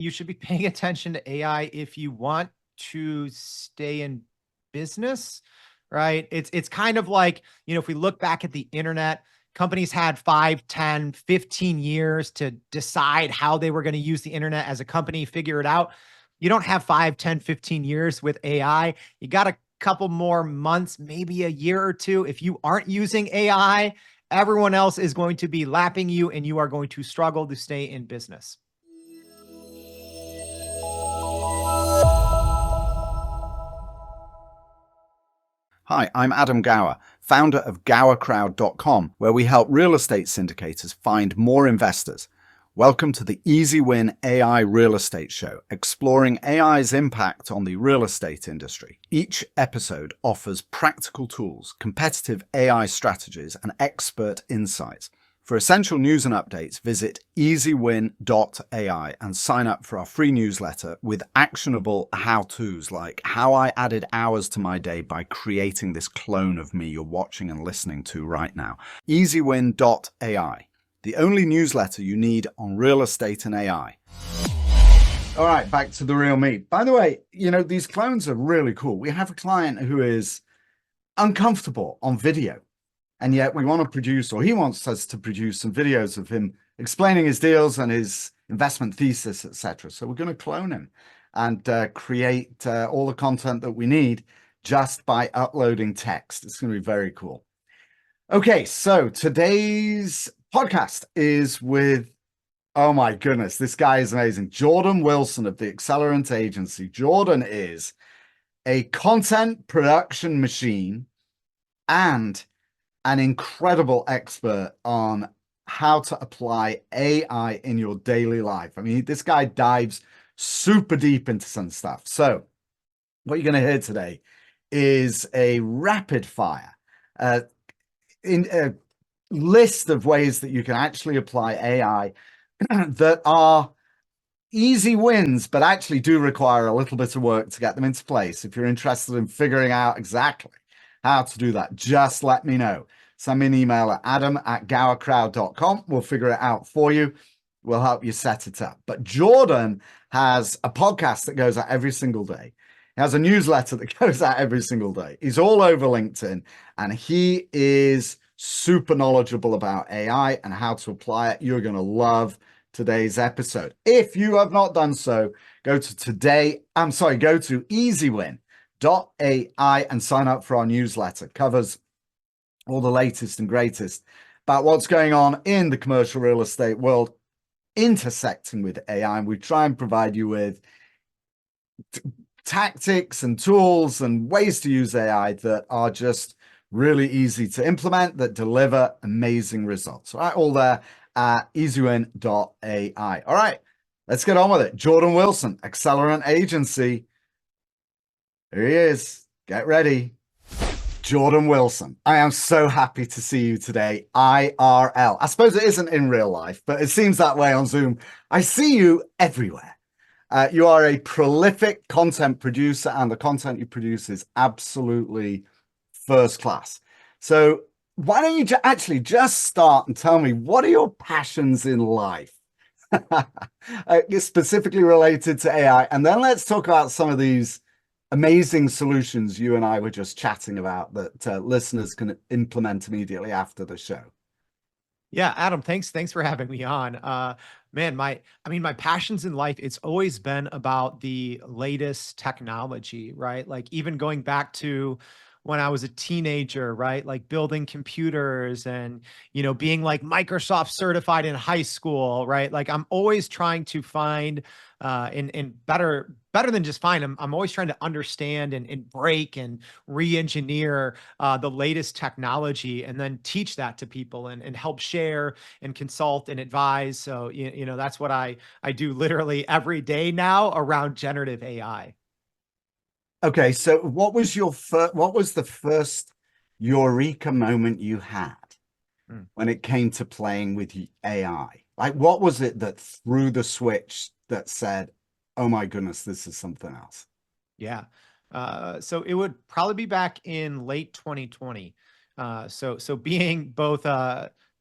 you should be paying attention to AI if you want to stay in business, right? It's kind of like, if we look back at the internet, companies had 5, 10, 15 years to decide how they were going to use the internet as a company, figure it out. You don't have 5, 10, 15 years with AI. You got a couple more months, maybe a year or two. If you aren't using AI, everyone else is going to be lapping you and you are going to struggle to stay in business. Hi, I'm Adam Gower, founder of GowerCrowd.com, where we help real estate syndicators find more investors. Welcome to the Easy Win AI Real Estate Show, exploring AI's impact on the real estate industry. Each episode offers practical tools, competitive AI strategies, and expert insights. For essential news and updates, visit easywin.ai and sign up for our free newsletter with actionable how-tos like how I added hours to my day by creating this clone of me you're watching and listening to right now. easywin.ai, the only newsletter you need on real estate and AI. All right, back to the real me. By the way, these clones are really cool. We have a client who is uncomfortable on video. And yet we want to produce, or he wants us to produce, some videos of him explaining his deals and his investment thesis, etc. So we're going to clone him and create all the content that we need just by uploading text. It's going to be very cool. Okay, so today's podcast is with, oh my goodness, this guy is amazing. Jordan Wilson of the Accelerant agency. Jordan is a content production machine and an incredible expert on how to apply AI in your daily life. I mean, this guy dives super deep into some stuff. So what you're going to hear today is a rapid fire in a list of ways that you can actually apply AI that are easy wins, but actually do require a little bit of work to get them into place. If you're interested in figuring out exactly how to do that, just let me know. Send me an email at adam@GowerCrowd.com. We'll figure it out for you. We'll help you set it up. But Jordan has a podcast that goes out every single day. He has a newsletter that goes out every single day. He's all over LinkedIn, and he is super knowledgeable about AI and how to apply it. You're going to love today's episode. If you have not done so, go to easywin.ai and sign up for our newsletter. Covers all the latest and greatest about what's going on in the commercial real estate world, intersecting with AI. And we try and provide you with tactics and tools and ways to use AI that are just really easy to implement, that deliver amazing results. All right, all there at easywin.ai. All right, let's get on with it. Jordan Wilson, Accelerant Agency. Here he is. Get ready. Jordan Wilson, I am so happy to see you today, IRL. I suppose it isn't in real life, but it seems that way on Zoom. I see you everywhere. You are a prolific content producer, and the content you produce is absolutely first class. So why don't you actually just start and tell me, what are your passions in life? Specifically related to AI. And then let's talk about some of these amazing solutions you and I were just chatting about that listeners can implement immediately after the show. Yeah, Adam, thanks for having me on. Man, my passions in life, it's always been about the latest technology, right? Like even going back to when I was a teenager, right? Like building computers and, being like Microsoft certified in high school, right? Like I'm always trying to find and better than just find them. I'm always trying to understand and break and re-engineer the latest technology and then teach that to people and help share and consult and advise. So, that's what I do literally every day now around generative AI. Okay, so what was the first eureka moment you had when it came to playing with AI? Like, what was it that threw the switch that said, oh my goodness, this is something else? Yeah. So it would probably be back in late 2020. So being both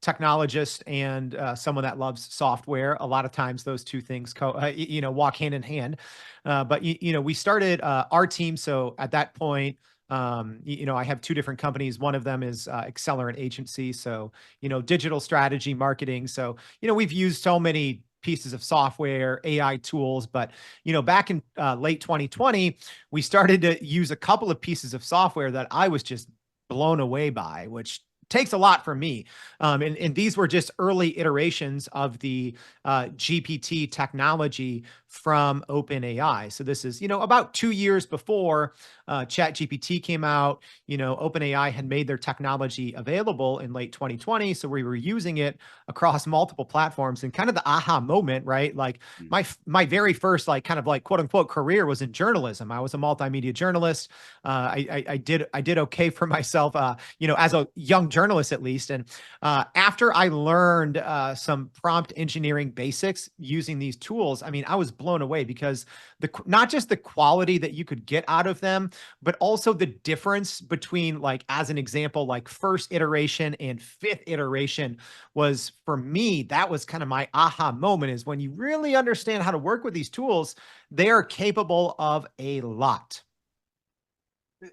technologist and someone that loves software. A lot of times those two things walk hand in hand. But we started our team. So at that point, I have two different companies. One of them is Accelerant agency. So, digital strategy, marketing. So, we've used so many pieces of software, AI tools, but, back in late 2020, we started to use a couple of pieces of software that I was just blown away by, which takes a lot from me. And these were just early iterations of the GPT technology from OpenAI. So this is, about 2 years before ChatGPT came out. OpenAI had made their technology available in late 2020. So we were using it across multiple platforms, and kind of the aha moment, right? Like my very first kind of quote unquote career was in journalism. I was a multimedia journalist. I did okay for myself, as a young journalist at least. And after I learned some prompt engineering basics using these tools, I mean, I was blown away, because not just the quality that you could get out of them, but also the difference between, as an example, first iteration and fifth iteration was, for me, that was kind of my aha moment, is when you really understand how to work with these tools, they are capable of a lot.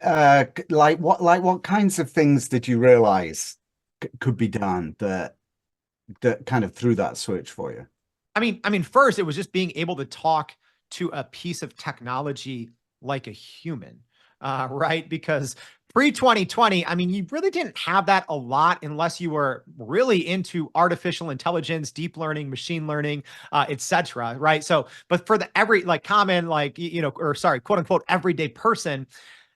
What kinds of things did you realize could be done that kind of threw that switch for you? I mean, first, it was just being able to talk to a piece of technology like a human, right? Because pre-2020, I mean, you really didn't have that a lot unless you were really into artificial intelligence, deep learning, machine learning, et cetera, right? So, but for the common, quote unquote, everyday person,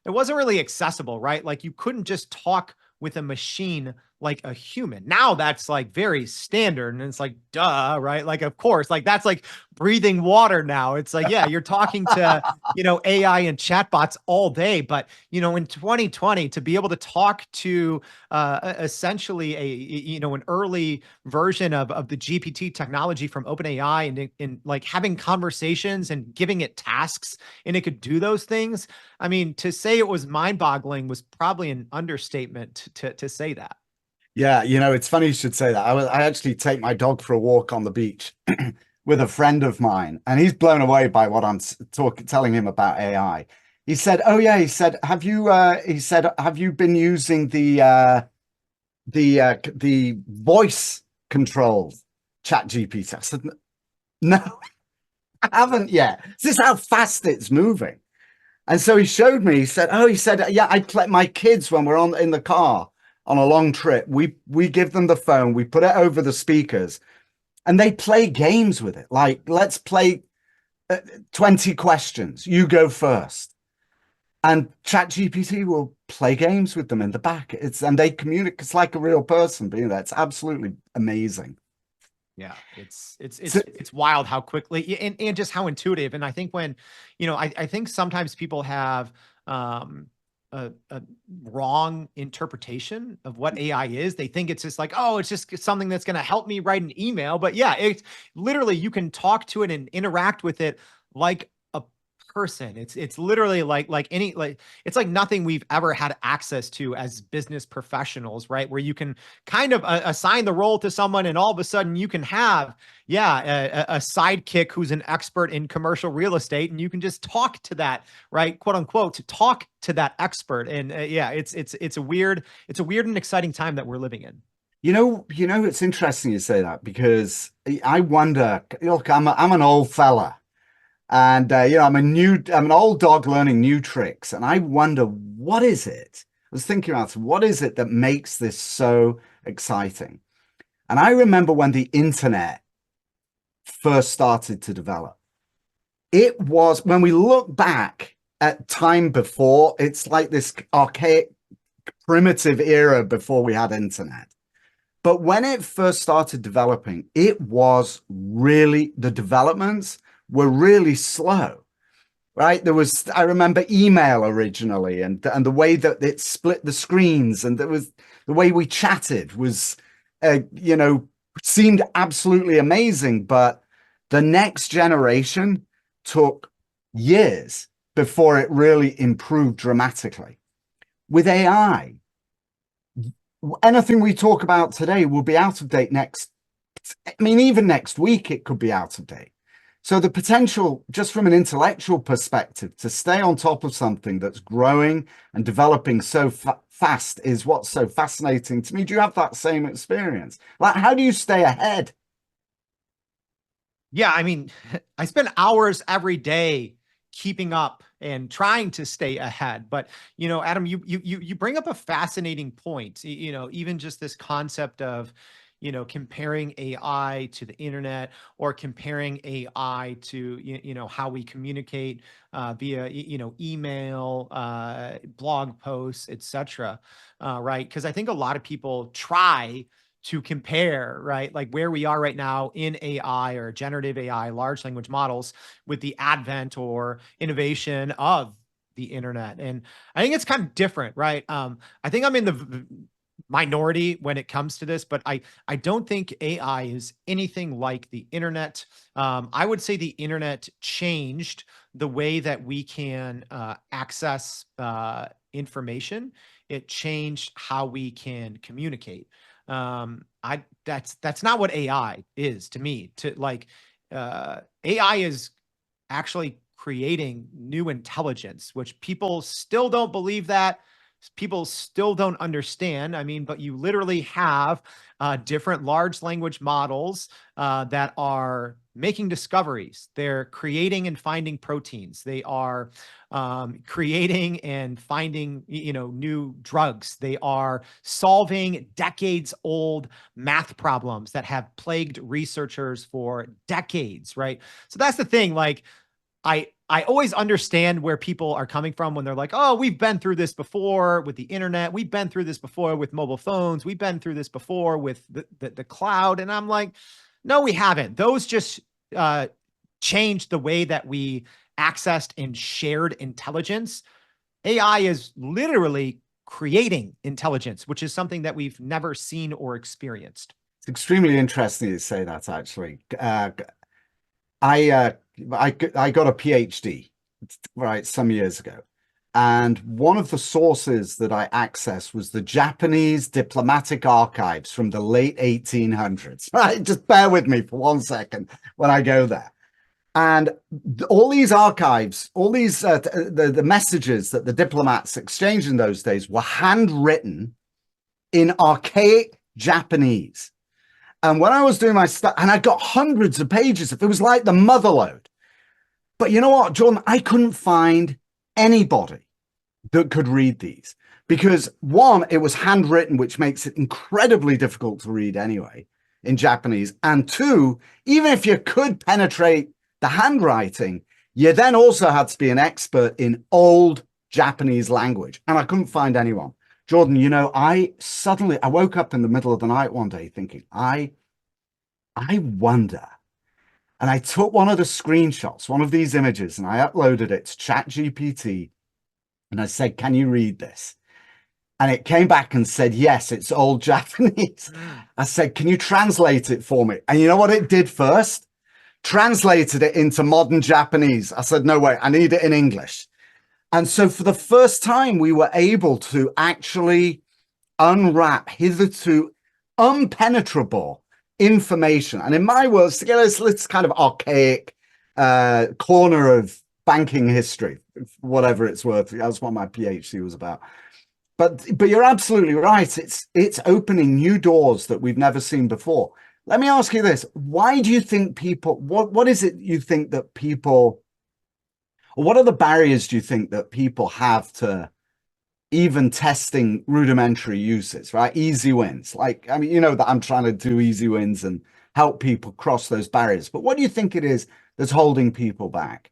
it wasn't really accessible, right? Like, you couldn't just talk with a machine like a human. Now that's very standard, and it's duh, right? Like, of course, that's breathing water now. It's yeah, you're talking to, AI and chatbots all day, but, in 2020, to be able to talk to essentially an early version of the GPT technology from OpenAI, and having conversations and giving it tasks, and it could do those things. I mean, to say it was mind-boggling was probably an understatement to say that. Yeah, it's funny you should say that. I actually take my dog for a walk on the beach with a friend of mine, and he's blown away by what I'm telling him about AI. He said, "Oh yeah," he said, "Have you?" He said, "Have you been using the voice controlled chat GPT?" I said, "No, I haven't yet. This is how fast it's moving." And so he showed me. He said, "Oh," he said, "Yeah, I play my kids when we're in the car on a long trip. We give them the phone, we put it over the speakers, and they play games with it. Like, let's play 20 questions. You go first." And ChatGPT will play games with them in the back. And they communicate. It's like a real person being there. It's absolutely amazing. Yeah, it's wild how quickly, and just how intuitive. And I think when, I think sometimes people have a wrong interpretation of what AI is. They think it's just oh, it's just something that's going to help me write an email. But yeah, it's literally, you can talk to it and interact with it like a person. It's literally it's like nothing we've ever had access to as business professionals, right? Where you can kind of assign the role to someone, and all of a sudden you can have, a sidekick who's an expert in commercial real estate, and you can just talk to that, right? Quote unquote, to talk to that expert. And it's a weird and exciting time that we're living in. It's interesting you say that, because I wonder, look, I'm an old fella. And I'm an old dog learning new tricks, and I wonder, what is it? I was thinking about what is it that makes this so exciting? And I remember when the internet first started to develop. It was, when we look back at time before, it's like this archaic, primitive era before we had internet. But when it first started developing, it was really, the developments were really slow, right? I remember email originally, and the way that it split the screens, and there was the way we chatted was, seemed absolutely amazing. But the next generation took years before it really improved dramatically. With AI, anything we talk about today will be out of date next. I mean, even next week, it could be out of date. So the potential, just from an intellectual perspective, to stay on top of something that's growing and developing so fast is what's so fascinating to me. Do you have that same experience? Like, how do you stay ahead? Yeah, I mean, I spend hours every day keeping up and trying to stay ahead. But Adam, you bring up a fascinating point. Even just this concept of comparing AI to the internet, or comparing AI to how we communicate via email, blog posts, etc. Right? Because I think a lot of people try to compare, right? Like where we are right now in AI or generative AI, large language models, with the advent or innovation of the internet. And I think it's kind of different, right? I think I'm in the minority when it comes to this, but I don't think AI is anything like the internet. I would say the internet changed the way that we can access information. It changed how we can communicate. I That's not what AI is to me. To like AI is actually creating new intelligence, which people still don't believe that. People still don't understand. I mean, but you literally have different large language models that are making discoveries. They're creating and finding proteins. They are creating and finding, new drugs. They are solving decades old math problems that have plagued researchers for decades, right? So that's the thing. Like, I always understand where people are coming from when they're like, "Oh, we've been through this before with the internet. We've been through this before with mobile phones. We've been through this before with the cloud." And I'm like, "No, we haven't. Those just uh, changed the way that we accessed and shared intelligence. AI is literally creating intelligence, which is something that we've never seen or experienced." It's extremely interesting you say that, actually. I, uh, I got a PhD, right, some years ago. And one of the sources that I accessed was the Japanese diplomatic archives from the late 1800s. Right? Just bear with me for 1 second when I go there. And all these archives, all these the messages that the diplomats exchanged in those days were handwritten in archaic Japanese. And when I was doing my stuff, and I got hundreds of pages, it was like the motherlode. But you know what, Jordan? I couldn't find anybody that could read these because, one, it was handwritten, which makes it incredibly difficult to read anyway in Japanese. And two, even if you could penetrate the handwriting, you then also had to be an expert in old Japanese language. And I couldn't find anyone. Jordan, I woke up in the middle of the night one day thinking, I wonder. And I took one of the screenshots, one of these images, and I uploaded it to ChatGPT. And I said, "Can you read this?" And it came back and said, "Yes, it's old Japanese." I said, "Can you translate it for me?" And you know what it did first? Translated it into modern Japanese. I said, "No way, I need it in English." And so for the first time, we were able to actually unwrap hitherto unpenetrable information. And in my words, to get this kind of archaic corner of banking history, whatever it's worth. That's what my PhD was about. But you're absolutely right. It's opening new doors that we've never seen before. Let me ask you this. Why do you think people, what is it you think that people, or what are the barriers do you think that people have to even testing rudimentary uses, right? Easy wins. Like, I mean, that I'm trying to do easy wins and help people cross those barriers. But what do you think it is that's holding people back?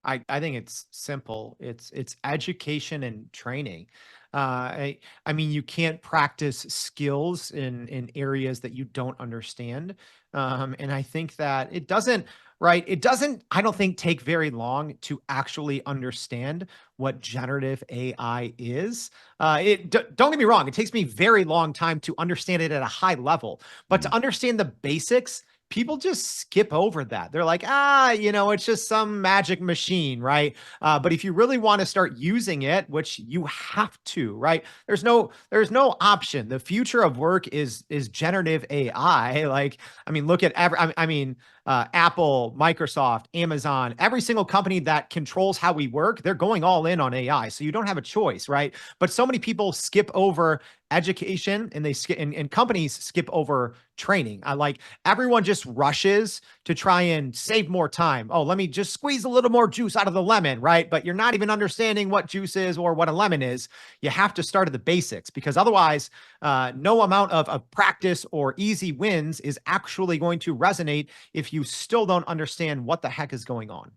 I think it's simple. It's education and training. I mean, you can't practice skills in areas that you don't understand. And I think that it doesn't, right? It doesn't, I don't think, take very long to actually understand what generative AI is. Don't get me wrong, it takes me very long time to understand it at a high level, but to understand the basics people just skip over that. They're like, it's just some magic machine, right? But if you really want to start using it, which you have to, right? There's no option. The future of work is generative AI. Like, I mean, look at Apple, Microsoft, Amazon, every single company that controls how we work, they're going all in on AI. So you don't have a choice, right? But so many people skip over education, and they skip and companies skip over training. I like everyone just rushes to try and save more time. Oh, let me just squeeze a little more juice out of the lemon, right? But you're not even understanding what juice is or what a lemon is. You have to start at the basics, because otherwise, no amount of practice or easy wins is actually going to resonate if you still don't understand what the heck is going on.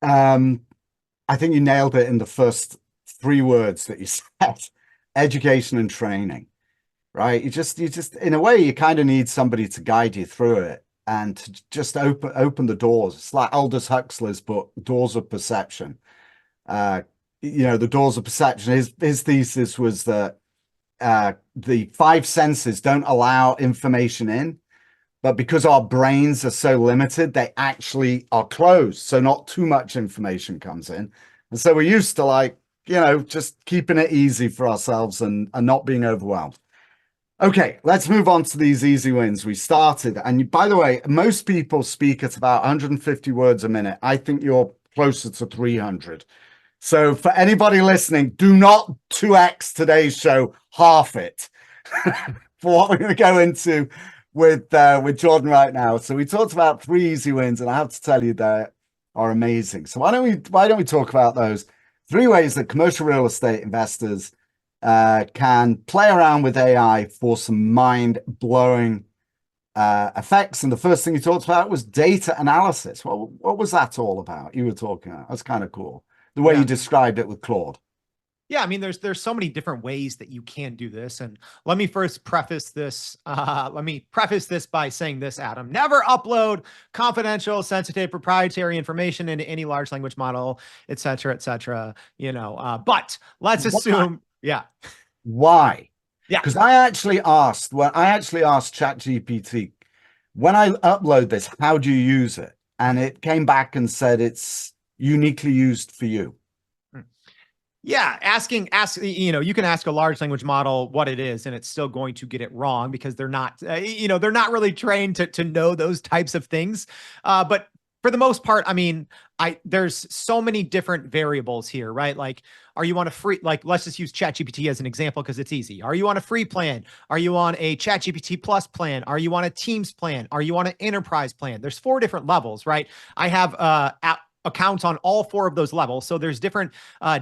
I think you nailed it in the first 3 words that you said: education and training. Right? You just in a way, you kind of need somebody to guide you through it and to just open the doors. It's like Aldous Huxley's book, Doors of Perception. The doors of perception. His thesis was that the 5 senses don't allow information in, but because our brains are so limited, they actually are closed. So not too much information comes in. And so we're used to just keeping it easy for ourselves and not being overwhelmed. Okay, let's move on to these easy wins. We started, and by the way, most people speak at about 150 words a minute. I think you're closer to 300. So for anybody listening, do not 2x today's show, half it for what we're going to go into with Jordan right now. So we talked about 3 easy wins, and I have to tell you they are amazing. So why don't we talk about those 3 ways that commercial real estate investors can play around with AI for some mind-blowing effects. And the first thing you talked about was data analysis. Well, what was that all about? You were talking about. That's kind of cool, the way you described it with Claude. Yeah, I mean, there's so many different ways that you can do this. And let me first preface this. Let me preface this by saying this, Adam: never upload confidential, sensitive, proprietary information into any large language model, et cetera, et cetera. But let's assume, yeah. Why? Yeah. Because I actually asked ChatGPT, when I upload this, how do you use it? And it came back and said it's uniquely used for you. Yeah, you can ask a large language model what it is, and it's still going to get it wrong, because they're not really trained to know those types of things. But for the most part, I mean, there's so many different variables here, right? Like, are you on a free, let's just use ChatGPT as an example because it's easy. Are you on a free plan? Are you on a ChatGPT Plus plan? Are you on a Teams plan? Are you on an enterprise plan? There's 4 different levels, right? I have accounts on all 4 of those levels. So there's different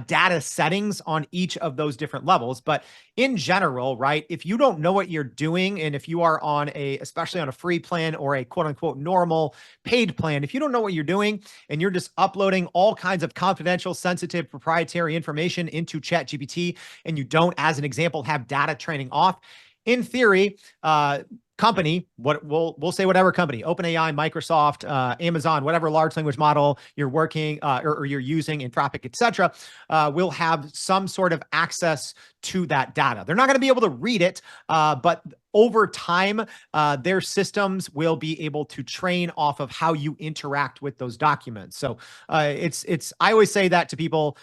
data settings on each of those different levels. But in general, right, if you don't know what you're doing, and if you are especially on a free plan or a quote unquote normal paid plan, if you don't know what you're doing and you're just uploading all kinds of confidential, sensitive, proprietary information into ChatGPT, and you don't, as an example, have data training off, in theory, company, we'll say whatever company, OpenAI, Microsoft, Amazon, whatever large language model you're working or you're using, Anthropic, et cetera, will have some sort of access to that data. They're not going to be able to read it, but over time, their systems will be able to train off of how you interact with those documents. So I always say that to people.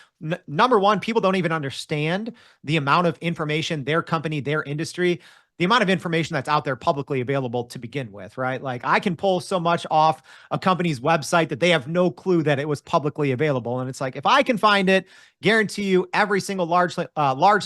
Number one, people don't even understand the amount of information their company, their industry, the amount of information that's out there publicly available to begin with, right? Like, I can pull so much off a company's website that they have no clue that it was publicly available. And it's like, if I can find it, guarantee you every single large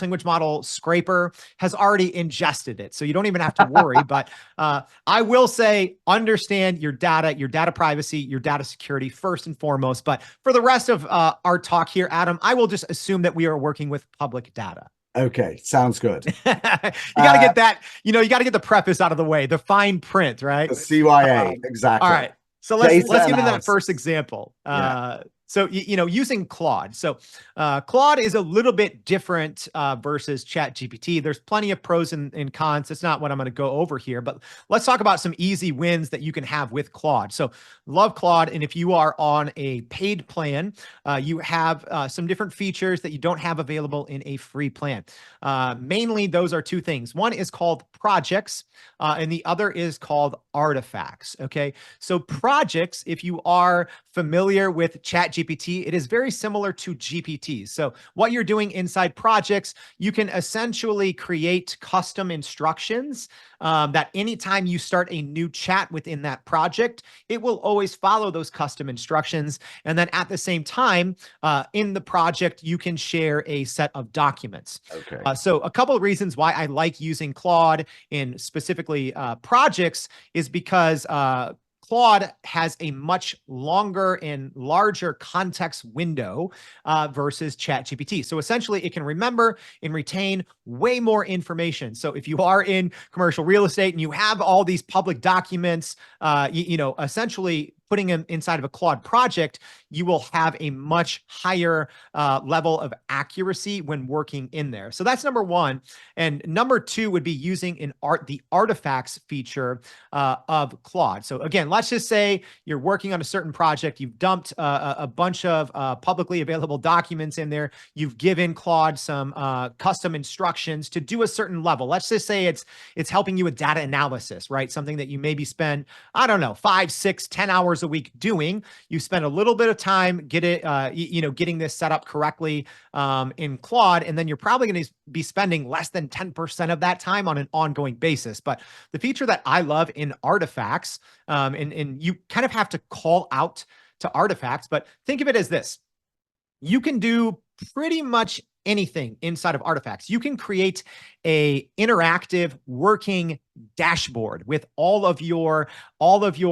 language model scraper has already ingested it. So you don't even have to worry. But I will say, understand your data privacy, your data security first and foremost. But for the rest of our talk here, Adam, I will just assume that we are working with public data. Okay, sounds good. You got to get that, you got to get the preface out of the way, the fine print, right? The CYA, exactly. All right. So let's get into that first example. So, using Claude. So, Claude is a little bit different versus ChatGPT. There's plenty of pros and cons. That's not what I'm going to go over here, but let's talk about some easy wins that you can have with Claude. So, love Claude. And if you are on a paid plan, you have some different features that you don't have available in a free plan. Mainly, those are two things. One is called projects, and the other is called artifacts. Okay. So, projects, if you are familiar with ChatGPT, it is very similar to GPT. So what you're doing inside projects, you can essentially create custom instructions that anytime you start a new chat within that project, it will always follow those custom instructions. And then at the same time, in the project, you can share a set of documents. Okay. So a couple of reasons why I like using Claude in specifically projects is because Claude has a much longer and larger context window versus ChatGPT. So essentially, it can remember and retain way more information. So if you are in commercial real estate and you have all these public documents, essentially putting them inside of a Claude project, you will have a much higher level of accuracy when working in there. So that's number one. And number two would be using the artifacts feature of Claude. So again, let's just say you're working on a certain project. You've dumped a bunch of publicly available documents in there. You've given Claude some custom instructions to do a certain level. Let's just say it's helping you with data analysis, right? Something that you maybe spend, I don't know, 5, 6, 10 hours a week doing. You spend a little bit of time getting this set up correctly in Claude, and then you're probably going to be spending less than 10% of that time on an ongoing basis. But the feature that I love in artifacts, and you kind of have to call out to artifacts, but think of it as this: you can do pretty much anything inside of artifacts. You can create a interactive working dashboard with all of your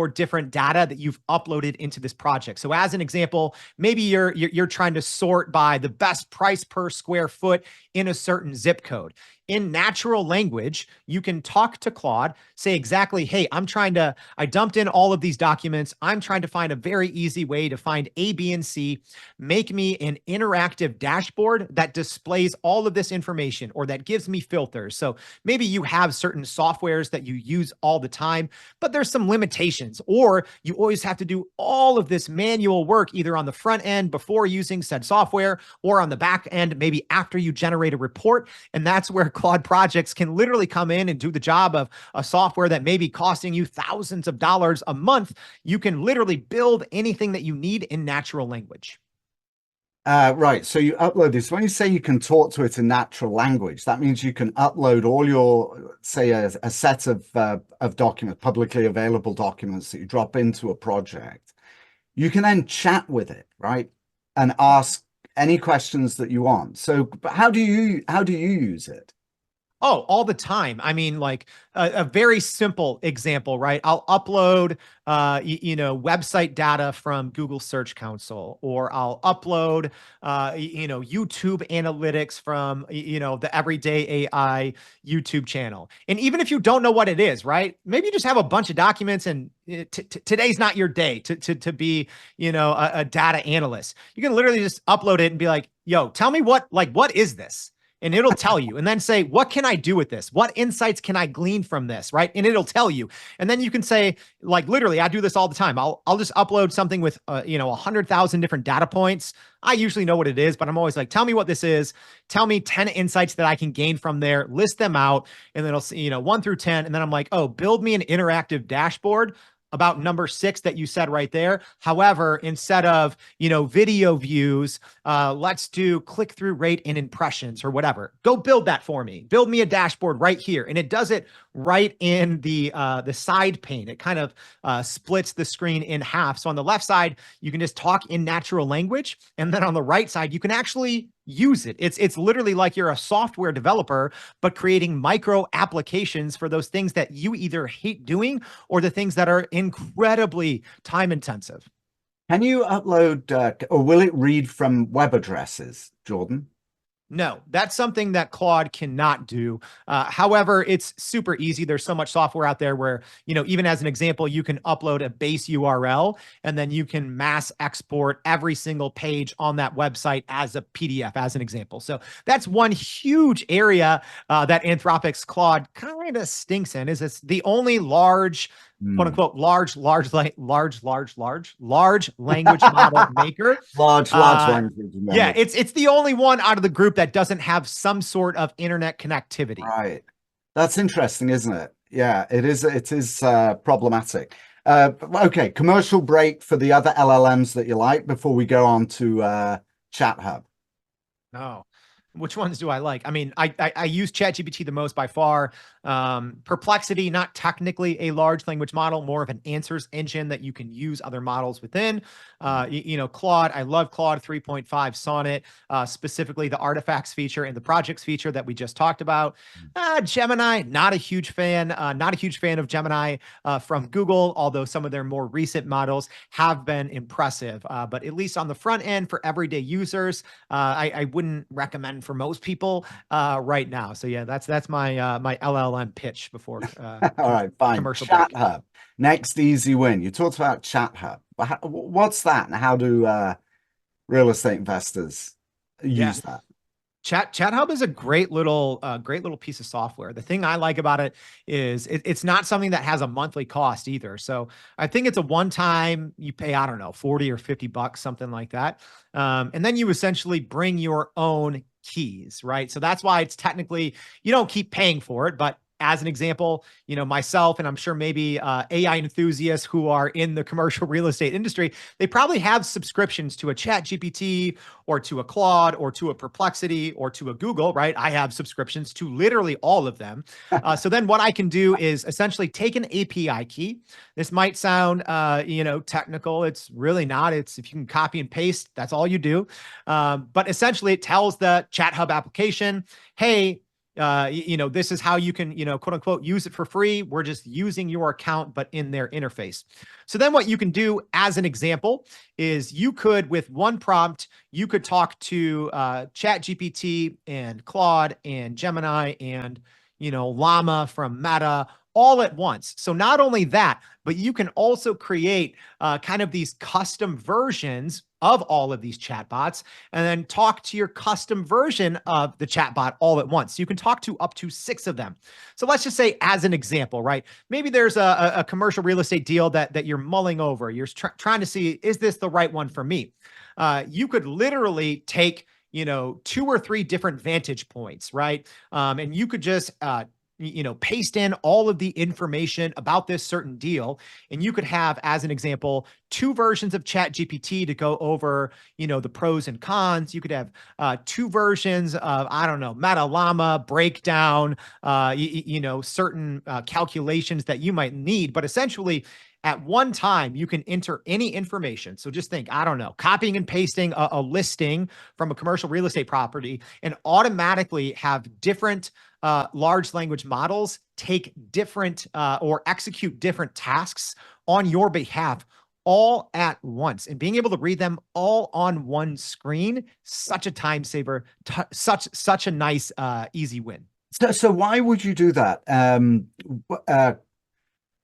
different data that you've uploaded into this project. So as an example, maybe you're trying to sort by the best price per square foot in a certain zip code. In natural language, you can talk to Claude, say exactly, hey, I dumped in all of these documents. I'm trying to find a very easy way to find A, B, and C. Make me an interactive dashboard that displays all of this information, or that gives me filters. So maybe you have certain softwares that you use all the time, but there's some limitations, or you always have to do all of this manual work either on the front end before using said software, or on the back end, maybe after you generate a report. And that's where Claude projects can literally come in and do the job of a software that may be costing you thousands of dollars a month. You can literally build anything that you need in natural language. Right. So you upload this. When you say you can talk to it in natural language, that means you can upload all your, say, a set of documents, publicly available documents that you drop into a project. You can then chat with it, right, and ask any questions that you want. So, but how do you use it? Oh, all the time. I mean, like a very simple example, right? I'll upload, website data from Google Search Console, or I'll upload, YouTube analytics from, the Everyday AI YouTube channel. And even if you don't know what it is, right? Maybe you just have a bunch of documents, and today's not your day to be, a data analyst. You can literally just upload it and be like, yo, tell me what is this? And it'll tell you, and then say, what can I do with this? What insights can I glean from this? Right. And it'll tell you. And then you can say, like, literally, I do this all the time. I'll just upload something with, 100,000 different data points. I usually know what it is, but I'm always like, tell me what this is. Tell me 10 insights that I can gain from there, list them out. And then it'll see, 1 through 10. And then I'm like, oh, build me an interactive dashboard about number 6 that you said right there. However, instead of, video views, let's do click-through rate and impressions or whatever. Go build that for me. Build me a dashboard right here. And it does it right in the side pane. It kind of splits the screen in half. So on the left side, you can just talk in natural language. And then on the right side, you can actually use it. It's literally like you're a software developer, but creating micro applications for those things that you either hate doing, or the things that are incredibly time intensive. Can you upload, or will it read from web addresses, Jordan? No, that's something that Claude cannot do. However, it's super easy. There's so much software out there where, even as an example, you can upload a base URL and then you can mass export every single page on that website as a PDF, as an example. So that's one huge area that Anthropic's Claude kind of stinks in, is it's the only large, quote Hmm. unquote, large language model maker. Large Uh, language yeah, model. it's the only one out of the group that doesn't have some sort of internet connectivity. Right. That's interesting, isn't it? Yeah, it is. It is problematic. Okay, commercial break for the other LLMs that you like before we go on to ChatHub. Oh, which ones do I like? I mean, I use ChatGPT the most by far. Perplexity, not technically a large language model, more of an answers engine that you can use other models within. Claude, I love Claude 3.5 Sonnet, specifically the artifacts feature and the projects feature that we just talked about. Gemini, not a huge fan. Not a huge fan of Gemini from Google, although some of their more recent models have been impressive. But at least on the front end for everyday users, I wouldn't recommend for most people right now. So yeah, that's my my LLM pitch before All right, fine. commercial break. ChatHub. Next easy win. You talked about ChatHub. What's that, and how do real estate investors Yeah. use that? ChatHub is a great little piece of software. The thing I like about it is it's not something that has a monthly cost either. So I think it's a one time you pay, I don't know, 40 or 50 bucks, something like that. And then you essentially bring your own keys, right? So that's why it's technically, you don't keep paying for it, but as an example, myself, and I'm sure maybe AI enthusiasts who are in the commercial real estate industry, they probably have subscriptions to a Chat GPT or to a Claude or to a Perplexity or to a Google, right? I have subscriptions to literally all of them. So then what I can do is essentially take an API key. This might sound, technical. It's really not. It's if you can copy and paste, that's all you do. But essentially it tells the ChatHub application, hey, this is how you can, quote unquote, use it for free. We're just using your account, but in their interface. So then what you can do as an example is you could, with one prompt, you could talk to Chat GPT and Claude and Gemini and, Llama from Meta all at once. So not only that, but you can also create kind of these custom versions of all of these chatbots and then talk to your custom version of the chatbot all at once. You can talk to up to 6 of them. So let's just say, as an example, right? Maybe there's a commercial real estate deal that you're mulling over. You're trying to see, is this the right one for me? You could literally take 2 or 3 different vantage points, right? And you could just paste in all of the information about this certain deal. And you could have, as an example, 2 versions of Chat GPT to go over, the pros and cons. You could have 2 versions of, I don't know, Meta Llama breakdown, certain calculations that you might need. But essentially, at one time, you can enter any information. So just think, I don't know, copying and pasting a listing from a commercial real estate property and automatically have different large language models take different or execute different tasks on your behalf all at once, and being able to read them all on one screen, such a time saver, such a nice easy win. So why would you do that?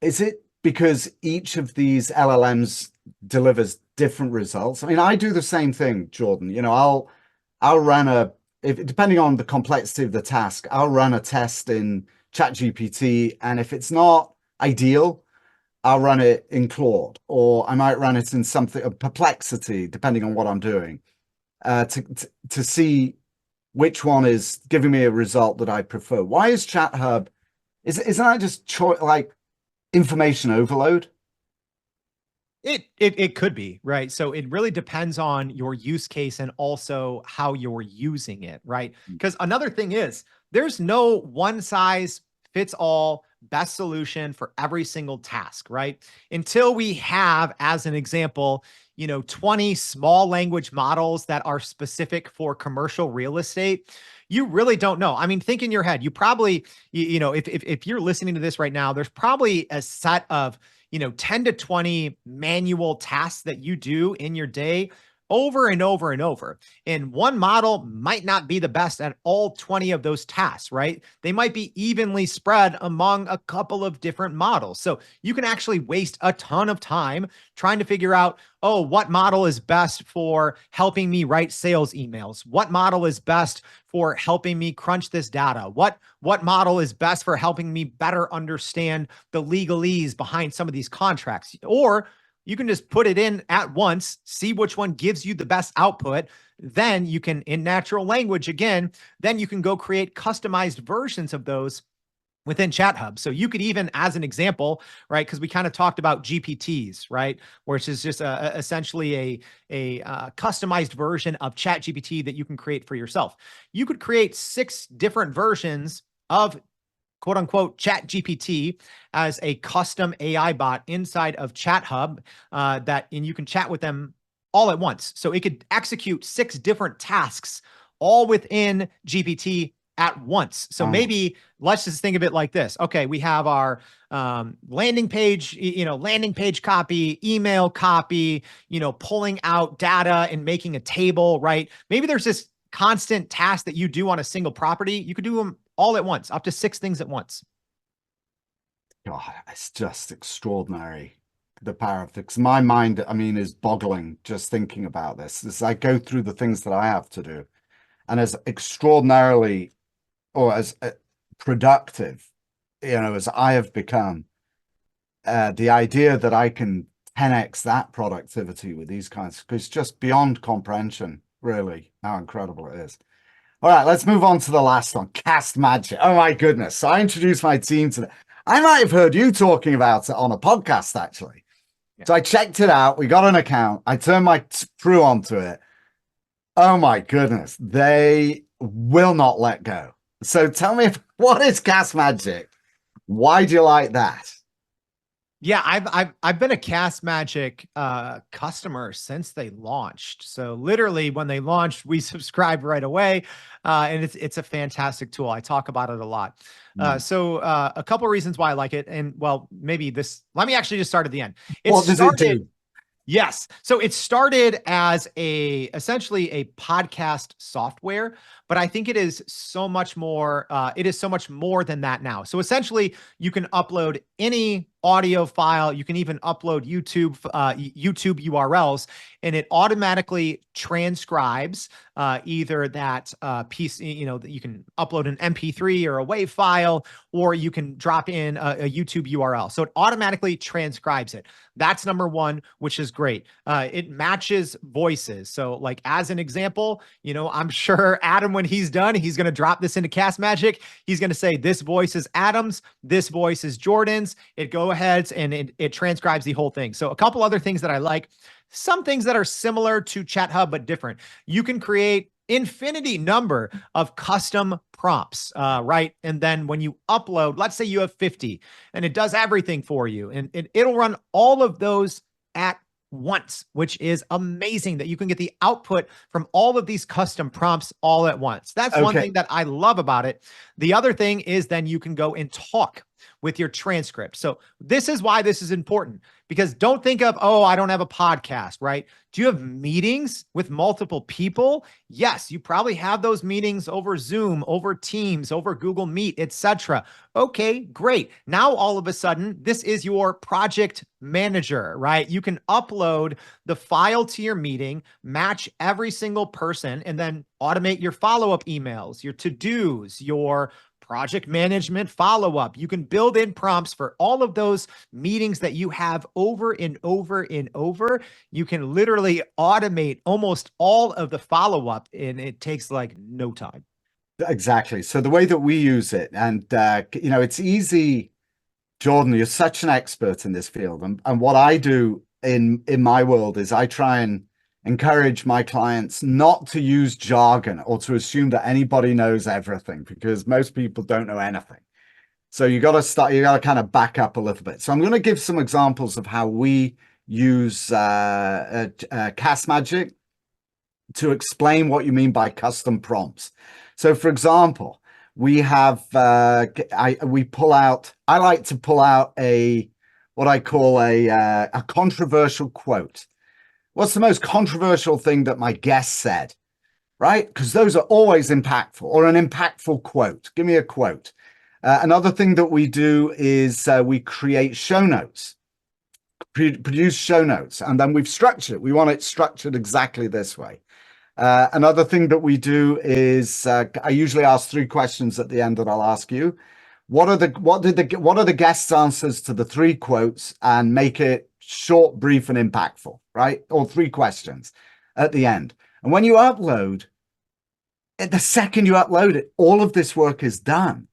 Is it because each of these LLMs delivers different results? I mean, I do the same thing, Jordan. I'll run depending on the complexity of the task, I'll run a test in ChatGPT, and if it's not ideal, I'll run it in Claude, or I might run it in something of Perplexity, depending on what I'm doing, to see which one is giving me a result that I prefer. Why is ChatHub? Isn't that just like information overload? It could be, right? So it really depends on your use case and also how you're using it, right? Because another thing is there's no one size fits all best solution for every single task, right? Until we have, as an example, 20 small language models that are specific for commercial real estate, you really don't know. I mean, think in your head, you probably, if you're listening to this right now, there's probably a set of 10 to 20 manual tasks that you do in your day over and over and over. And one model might not be the best at all 20 of those tasks, right? They might be evenly spread among a couple of different models. So you can actually waste a ton of time trying to figure out, oh, what model is best for helping me write sales emails? What model is best for helping me crunch this data? What model is best for helping me better understand the legalese behind some of these contracts? Or you can just put it in at once, see which one gives you the best output. Then you can, in natural language again, then you can go create customized versions of those within ChatHub. So you could even, as an example, right, because we kind of talked about GPTs, right, which is just essentially a customized version of ChatGPT that you can create for yourself. You could create 6 different versions of quote unquote chat GPT as a custom AI bot inside of ChatHub and you can chat with them all at once. So it could execute 6 different tasks all within GPT at once. So maybe let's just think of it like this. Okay, we have our landing page copy, email copy, pulling out data and making a table, right? Maybe there's this constant task that you do on a single property. You could do them all at once, up to 6 things at once. God, it's just extraordinary, the power of this. My mind, I mean, is boggling just thinking about this. As I go through the things that I have to do, and as extraordinarily or as productive, as I have become, the idea that I can 10x that productivity with these kinds, it's just beyond comprehension, really, how incredible it is. All right, let's move on to the last one, Castmagic. Oh my goodness. So I introduced my team to that. I might have heard you talking about it on a podcast, actually. Yeah. So I checked it out. We got an account. I turned my crew onto it. Oh my goodness. They will not let go. So tell me, what is Castmagic? Why do you like that? Yeah, I've been a Castmagic customer since they launched. So literally when they launched, we subscribed right away, and it's a fantastic tool. I talk about it a lot. So a couple of reasons why I like it, and well, maybe this. Let me actually just start at the end. What does it do? Yes. So it started as essentially a podcast software, but I think it is so much more. It is so much more than that now. So essentially, you can upload any audio file. You can even upload YouTube URLs, and it automatically transcribes either that piece. That you can upload an MP3 or a WAV file, or you can drop in a YouTube URL. So it automatically transcribes it. That's number one, which is great. It matches voices. So like as an example, I'm sure Adam, when he's done, he's going to drop this into Castmagic. He's going to say, this voice is Adam's, this voice is Jordan's. It go ahead and it transcribes the whole thing. So a couple other things that I like, some things that are similar to ChatHub, but different. You can create infinity number of custom prompts, right? And then when you upload, let's say you have 50 and it does everything for you, and it'll run all of those at once, which is amazing that you can get the output from all of these custom prompts all at once. That's one thing that I love about it. The other thing is then you can go and talk with your transcript. So this is why this is important, because don't think of, oh, I don't have a podcast, right? Do you have meetings with multiple people? Yes, you probably have those meetings over Zoom, over Teams, over Google Meet, etc. Okay, great. Now, all of a sudden, this is your project manager, right? You can upload the file to your meeting, match every single person, and then automate your follow-up emails, your to-dos, your project management follow-up. You can build in prompts for all of those meetings that you have over and over and over. You can literally automate almost all of the follow-up, and it takes like no time. Exactly. So the way that we use it, and it's easy. Jordan, you're such an expert in this field, and what I do in my world is I try and encourage my clients not to use jargon or to assume that anybody knows everything, because most people don't know anything. So you got to kind of back up a little bit. So I'm going to give some examples of how we use Castmagic to explain what you mean by custom prompts. So for example, we have, I like to pull out what I call a controversial quote. What's the most controversial thing that my guest said? Right? Because those are always impactful, or an impactful quote. Give me a quote. Another thing that we do is we create show notes, produce show notes, and then we've structured it. We want it structured exactly this way. Another thing that we do is I usually ask 3 questions at the end that I'll ask you. What are the guests' answers to the 3 quotes, and make it short, brief, and impactful, right? Or 3 questions at the end. And when you upload, the second you upload it, all of this work is done.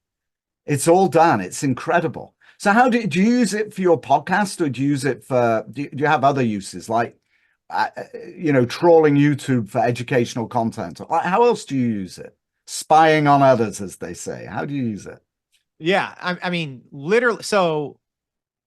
It's all done. It's incredible. So how do you use it for your podcast, or do you use it for, do you have other uses like, trawling YouTube for educational content? How else do you use it? Spying on others, as they say. How do you use it? Yeah, I mean, literally. So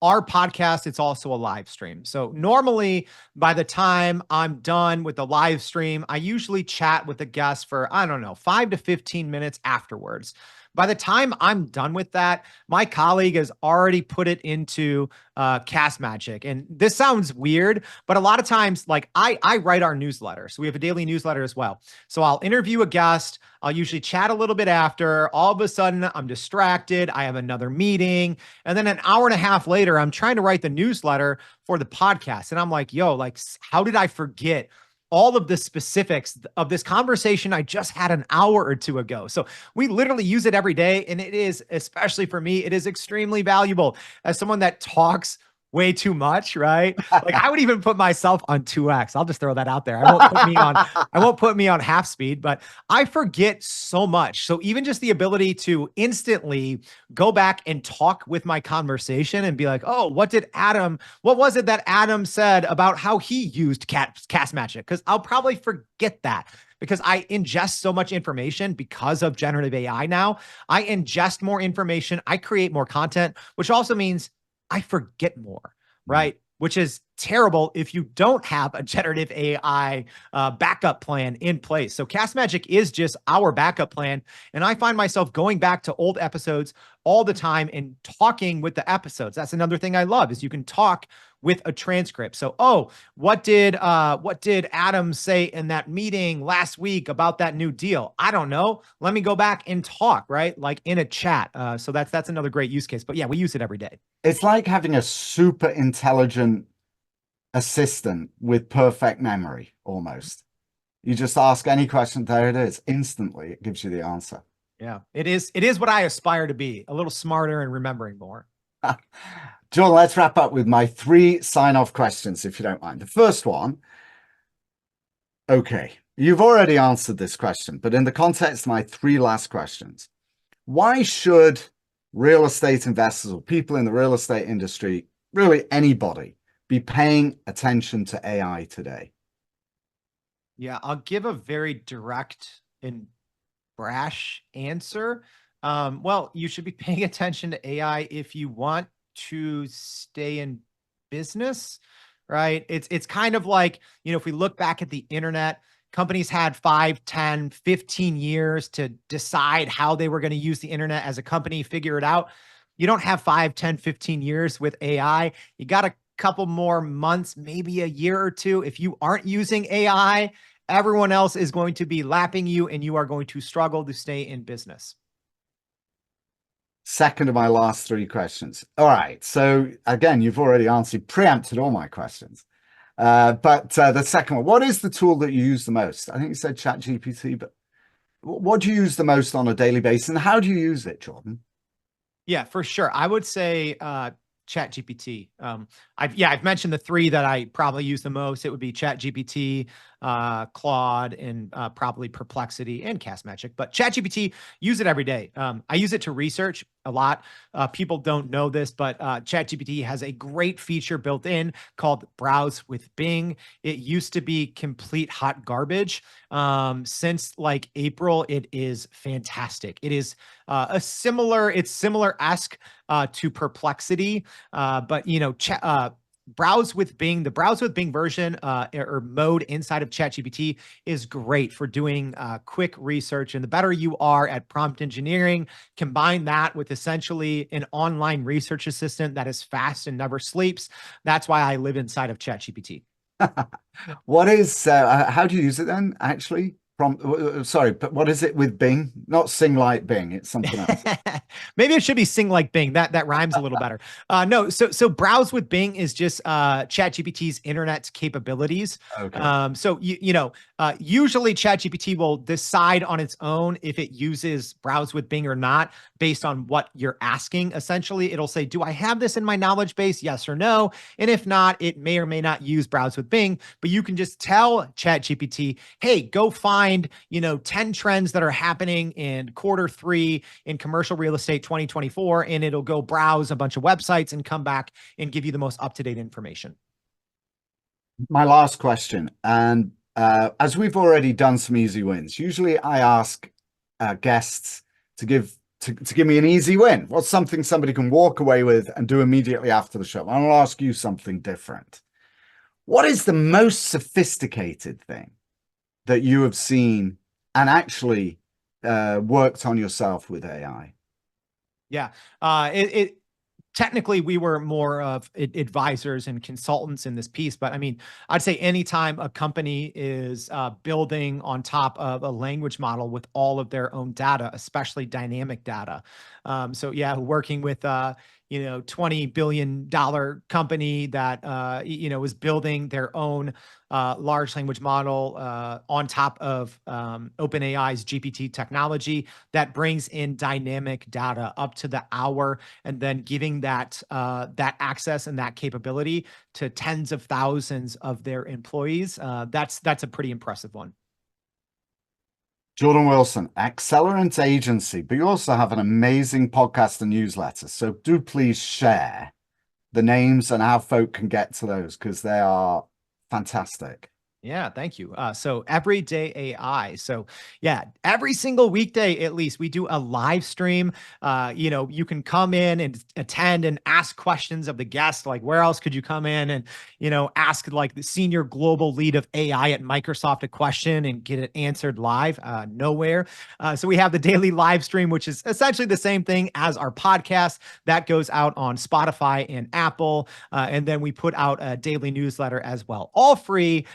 our podcast, it's also a live stream. So normally by the time I'm done with the live stream, I usually chat with the guest for, I don't know, 5 to 15 minutes afterwards. By the time I'm done with that, my colleague has already put it into Castmagic. And this sounds weird, but a lot of times, like I write our newsletter. So we have a daily newsletter as well. So I'll interview a guest. I'll usually chat a little bit after. All of a sudden, I'm distracted. I have another meeting. And then an hour and a half later, I'm trying to write the newsletter for the podcast. And I'm like, yo, like, how did I forget all of the specifics of this conversation I just had an hour or 2 ago? So we literally use it every day. And it is, especially for me, it is extremely valuable as someone that talks way too much, right? Like I would even put myself on 2x. I'll just throw that out there. I won't put me on half speed, but I forget so much. So even just the ability to instantly go back and talk with my conversation and be like, oh, what was it that Adam said about how he used Castmagic? Because I'll probably forget that, because I ingest so much information because of generative AI now. I ingest more information. I create more content, which also means I forget more, right? Which is terrible if you don't have a generative AI backup plan in place. So Castmagic is just our backup plan. And I find myself going back to old episodes all the time and talking with the episodes. That's another thing I love, is you can talk with a transcript. So, oh, what did Adam say in that meeting last week about that new deal? I don't know. Let me go back and talk, right? Like in a chat. So that's another great use case. But yeah, we use it every day. It's like having a super intelligent assistant with perfect memory, almost. You just ask any question, there it is. Instantly, it gives you the answer. Yeah, it is what I aspire to be, a little smarter and remembering more. John, let's wrap up with my 3 sign-off questions, if you don't mind. The first one, okay, you've already answered this question, but in the context of my 3 last questions, why should real estate investors or people in the real estate industry, really anybody, be paying attention to AI today? Yeah, I'll give a very direct and brash answer. Well, you should be paying attention to AI if you want to stay in business, right? It's kind of like, if we look back at the internet, companies had 5, 10, 15 years to decide how they were going to use the internet as a company, figure it out. You don't have 5, 10, 15 years with AI. You got a couple more months, maybe a year or 2. If you aren't using AI, everyone else is going to be lapping you and you are going to struggle to stay in business. Second of my last 3 questions. All right. So again, you've already preempted all my questions. But the second one, what is the tool that you use the most? I think you said ChatGPT, but what do you use the most on a daily basis, and how do you use it, Jordan? Yeah, for sure. I would say ChatGPT. I've mentioned the 3 that I probably use the most. It would be ChatGPT, Claude, and probably Perplexity and Castmagic. But ChatGPT, use it every day. I use it to research a lot. People don't know this, but ChatGPT has a great feature built in called Browse with Bing. It used to be complete hot garbage. Since like April, it is fantastic. It is similar-esque to Perplexity, but Browse with Bing, the Browse with Bing version or mode inside of ChatGPT is great for doing quick research. And the better you are at prompt engineering, combine that with essentially an online research assistant that is fast and never sleeps. That's why I live inside of ChatGPT. What is, how do you use it then, actually? Sorry, but what is it with Bing? Not Sing Like Bing, it's something else. Maybe it should be sing like Bing. That rhymes a little better. No, so browse with Bing is just ChatGPT's internet capabilities. Okay. So usually ChatGPT will decide on its own if it uses browse with Bing or not based on what you're asking. Essentially, it'll say, "Do I have this in my knowledge base? Yes or no?" And if not, it may or may not use browse with Bing. But you can just tell ChatGPT, "Hey, go find 10 trends that are happening in quarter 3 in commercial real estate 2024," and it'll go browse a bunch of websites and come back and give you the most up-to-date information. My last question, and as we've already done some easy wins, usually I ask guests to give me an easy win. What's something somebody can walk away with and do immediately after the show? I'll ask you something different. What is the most sophisticated thing that you have seen and actually worked on yourself with AI? Yeah. It technically we were more of advisors and consultants in this piece, but I mean, I'd say anytime a company is building on top of a language model with all of their own data, especially dynamic data. So yeah, working with $20 billion company that was building their own large language model on top of OpenAI's GPT technology that brings in dynamic data up to the hour, and then giving that access and that capability to tens of thousands of their employees. That's a pretty impressive one. Jordan Wilson, Accelerant Agency, but you also have an amazing podcast and newsletter. So do please share the names and how folk can get to those, because they are fantastic. Yeah, thank you. So Everyday AI. So yeah, every single weekday at least we do a live stream. You can come in and attend and ask questions of the guest. Like, where else could you come in and ask like the senior global lead of AI at Microsoft a question and get it answered live? Nowhere. So we have the daily live stream, which is essentially the same thing as our podcast that goes out on Spotify and Apple, and then we put out a daily newsletter as well, all free.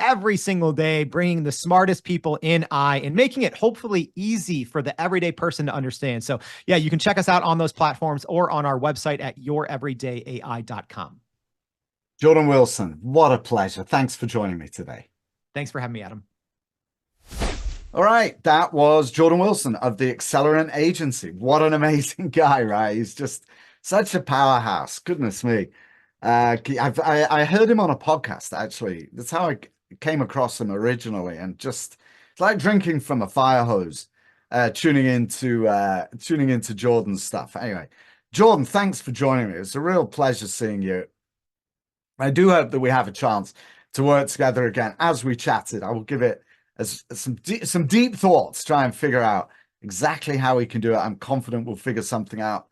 Every single day, bringing the smartest people in AI and making it hopefully easy for the everyday person to understand. So yeah, you can check us out on those platforms or on our website at youreverydayai.com. Jordan Wilson, what a pleasure. Thanks for joining me today. Thanks for having me, Adam. All right, that was Jordan Wilson of the Accelerant Agency. What an amazing guy, right? He's just such a powerhouse. Goodness me. I heard him on a podcast, actually. That's how I came across him originally, and just it's like drinking from a fire hose, tuning into Jordan's stuff. Anyway, Jordan, thanks for joining me. It's a real pleasure seeing you. I do hope that we have a chance to work together again. As we chatted, I will give it some deep thoughts, try and figure out exactly how we can do it. I'm confident we'll figure something out.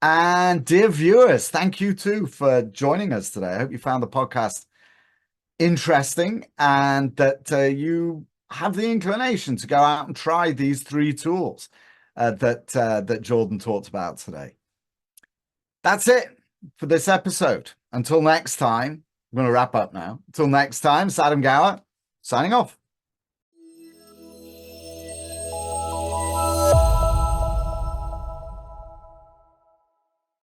And dear viewers, thank you too for joining us today. I hope you found the podcast interesting and that you have the inclination to go out and try these 3 tools that Jordan talked about today. That's it for this episode. Until next time, I'm going to wrap up now. Until next time, it's Adam Gower signing off.